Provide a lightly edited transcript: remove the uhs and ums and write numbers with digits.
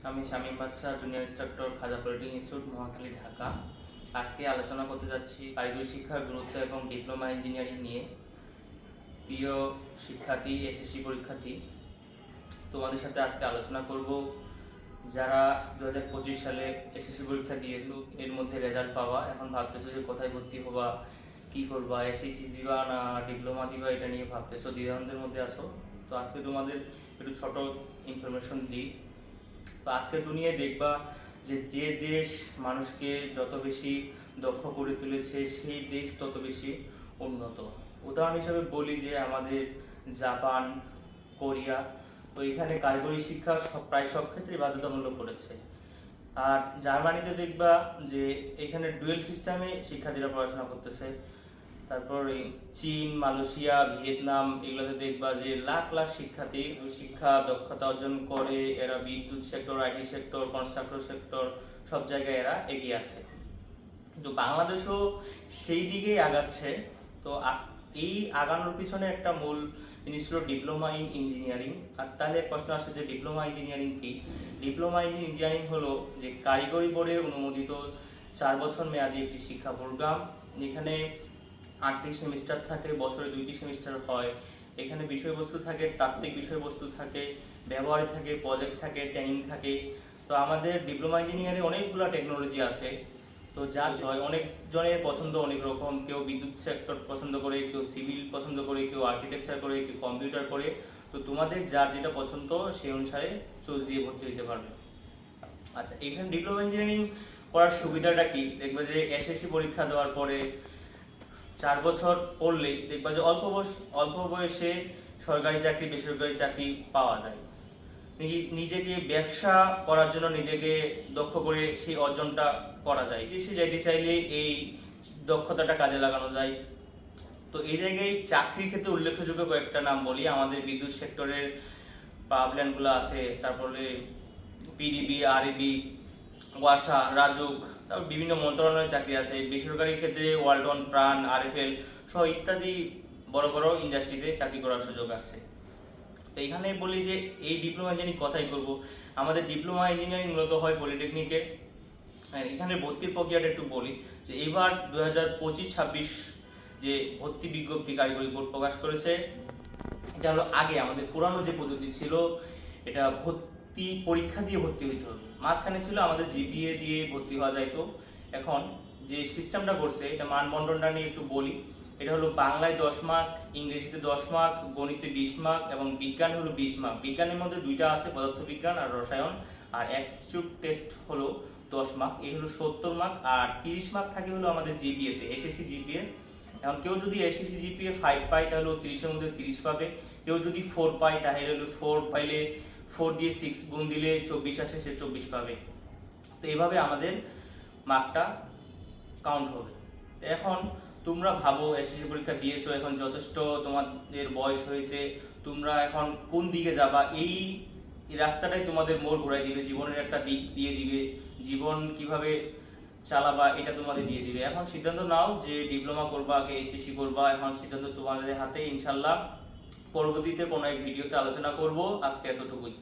আমি শামীম বাদশা, junior instructor, খাজা polytechnic institute, Mohakhali, Dhaka. আজকে আলোচনা করতে যাচ্ছি কারিগরি শিক্ষার গুরুত্ব এবং ডিপ্লোমা ইঞ্জিনিয়ারিং নিয়ে। প্রিয় শিক্ষার্থী, এসএসসি পরীক্ষার্থী, তোমাদের সাথে আজকে আলোচনা করব যারা 2025 সালে এসএসসি পরীক্ষা দিয়েছো, এর মধ্যে রেজাল্ট পাওয়া, এখন ভাবতেছো যে কোথায় ভর্তি হবা, কি করবা, এসএসসি দিবা না ডিপ্লোমা দিবা, এটা নিয়ে ভাবতেছো, দ্বিধাদ্বন্দ্বের মধ্যে আছো। তো আজকে তোমাদের একটু ছোট ইনফরমেশন দিই। তো আজকে দুনিয়ায় দেখবা যে যে দেশ মানুষকে যত বেশি দক্ষ করে তুলেছে, সেই দেশ তত বেশি উন্নত। উদাহরণ হিসেবে বলি যে আমাদের জাপান, কোরিয়া, তো এখানে কারিগরি শিক্ষা প্রায় সব ক্ষেত্রে বাধ্যতামূলক করেছে। আর জার্মানিতে দেখবা যে এখানে ডুয়েল সিস্টেমে শিক্ষার্থীরা পড়াশোনা করতেছে। তারপরে চীন, মালয়েশিয়া, ভিয়েতনাম, এগুলোতে দেখবা যে লাখ লাখ শিক্ষার্থী শিক্ষা দক্ষতা অর্জন করে। এরা বিদ্যুৎ sector, IT sector, construction sector, সব জায়গায় এরা এগিয়ে আছে। কিন্তু বাংলাদেশও সেই দিকেই আগাচ্ছে। তো এই আগানোর পিছনে একটা মূল জিনিস ছিল ডিপ্লোমা ইন ইঞ্জিনিয়ারিং। আর তাহলে প্রশ্ন আসে যে ডিপ্লোমা ইঞ্জিনিয়ারিং কি? ডিপ্লোমা ইন ইঞ্জিনিয়ারিং হলো যে কারিগরি বোর্ডের অনুমোদিত 4 বছর মেয়াদী একটি শিক্ষা প্রোগ্রাম। এখানে 8টি সেমিস্টার থাকে, বছরে 2টি সেমিস্টার হয়। এখানে বিষয়বস্তু থাকে, তাত্ত্বিক বিষয়বস্তু থাকে, ব্যবহারে থাকে, প্রজেক্ট থাকে, ট্রেনিং থাকে। তো আমাদের ডিপ্লোমা ইঞ্জিনিয়ারিং অনেকগুলো টেকনোলজি আছে। তো যা হয় অনেক জনের পছন্দ অনেক রকম, কেউ বিদ্যুৎ সেক্টর পছন্দ করে, কেউ সিভিল পছন্দ করে, কেউ আর্কিটেকচার করে, কেউ কম্পিউটার করে। তো তোমাদের যার যেটা পছন্দ সেই অনুসারে চয়েস দিয়ে ভর্তি হতে পারবে। আচ্ছা, এখানে ডিপ্লোমা ইঞ্জিনিয়ারিং করার সুবিধাটা কি? দেখবে যে এসএসসি পরীক্ষা দেওয়ার পরে 4 বছর পড়লেই দেখবা যে অল্প বয়সে সরকারি চাকরি, বেসরকারি চাকরি পাওয়া যায়। নিজেকে ব্যবসা করার জন্য নিজেকে দক্ষ করে সেই অর্জনটা করা যায়। বিদেশে যাইতে চাইলে এই দক্ষতাটা কাজে লাগানো যায়। তো এই জায়গায় চাকরির ক্ষেত্রে উল্লেখযোগ্য কয়েকটা নাম বলি। আমাদের বিদ্যুৎ সেক্টরের পাওয়ার প্ল্যান্টগুলো আছে, তারপরে পিডিবি, আরইবি, ওয়াসা, রাজুক, তারপর বিভিন্ন মন্ত্রণালয়ের চাকরি আছে। বেসরকারি ক্ষেত্রে ওয়ালটন, প্রাণ, আরএফএল সহ ইত্যাদি বড় বড় ইন্ডাস্ট্রিতে চাকরি করার সুযোগ আছে। তো এখানে বলি যে এই ডিপ্লোমা ইঞ্জিনিয়ারিং কথাই করব। আমাদের ডিপ্লোমা ইঞ্জিনিয়ারিং মূলত হয় পলিটেকনিকে। এখানে ভর্তির প্রক্রিয়াটা একটু বলি যে এবার 2025-26 যে ভর্তি বিজ্ঞপ্তি কারিগরি বোর্ড প্রকাশ করেছে, এটা হলো আগে আমাদের পুরানো যে পদ্ধতি ছিল, এটা ভর্তি পরীক্ষা দিয়ে ভর্তি হইতে হবে। মাঝখানে ছিল আমাদের জিপিএ দিয়ে ভর্তি হওয়া যাইতো। এখন যে সিস্টেমটা করছে, এটা মানবন্টনটা নিয়ে একটু বলি। এটা হলো বাংলায় 10 মার্ক, ইংরেজিতে 10 মার্ক, গণিতে 20 মার্ক এবং বিজ্ঞানে হলো 20 মার্ক। বিজ্ঞানের মধ্যে দুইটা আছে, পদার্থবিজ্ঞান আর রসায়ন। আর অ্যাপটিটিউড টেস্ট হলো 10 মার্ক, এই হলো 70 মার্ক। আর 30 মার্ক থাকে হলো আমাদের জিপিএতে, এসএসসি জিপিএ। এখন কেউ যদি এসএসসি জিপিএ 5 পায় তাহলে 30-এর মধ্যে 30 পাবে। কেউ যদি 4 পায় তাহলে হলো 4 পাইলে 4 দিয়ে 6 গুণ দিলে 24 আসে, সে 24 পাবে। তো এইভাবে আমাদের মার্কটা কাউন্ট হবে। তো এখন তোমরা ভাবো এসএসসি পরীক্ষা দিয়েছো, এখন যথেষ্ট তোমাদের বয়স হয়েছে, তোমরা এখন কোন দিকে যাবা? এই রাস্তাটাই তোমাদের মোড় ঘুরাই দিবে, জীবনের একটা দিক দিয়ে দিবে, জীবন কিভাবে চালাবা এটা তোমাদের দিয়ে দিবে। এখন সিদ্ধান্ত নাও যে ডিপ্লোমা করবা কি এইচএসসি করবা। এখন সিদ্ধান্ত তোমাদের হাতে। ইনশাল্লাহ পরবর্তীতে কোনো এক ভিডিওতে আলোচনা করব। আজকে এতটুকুই।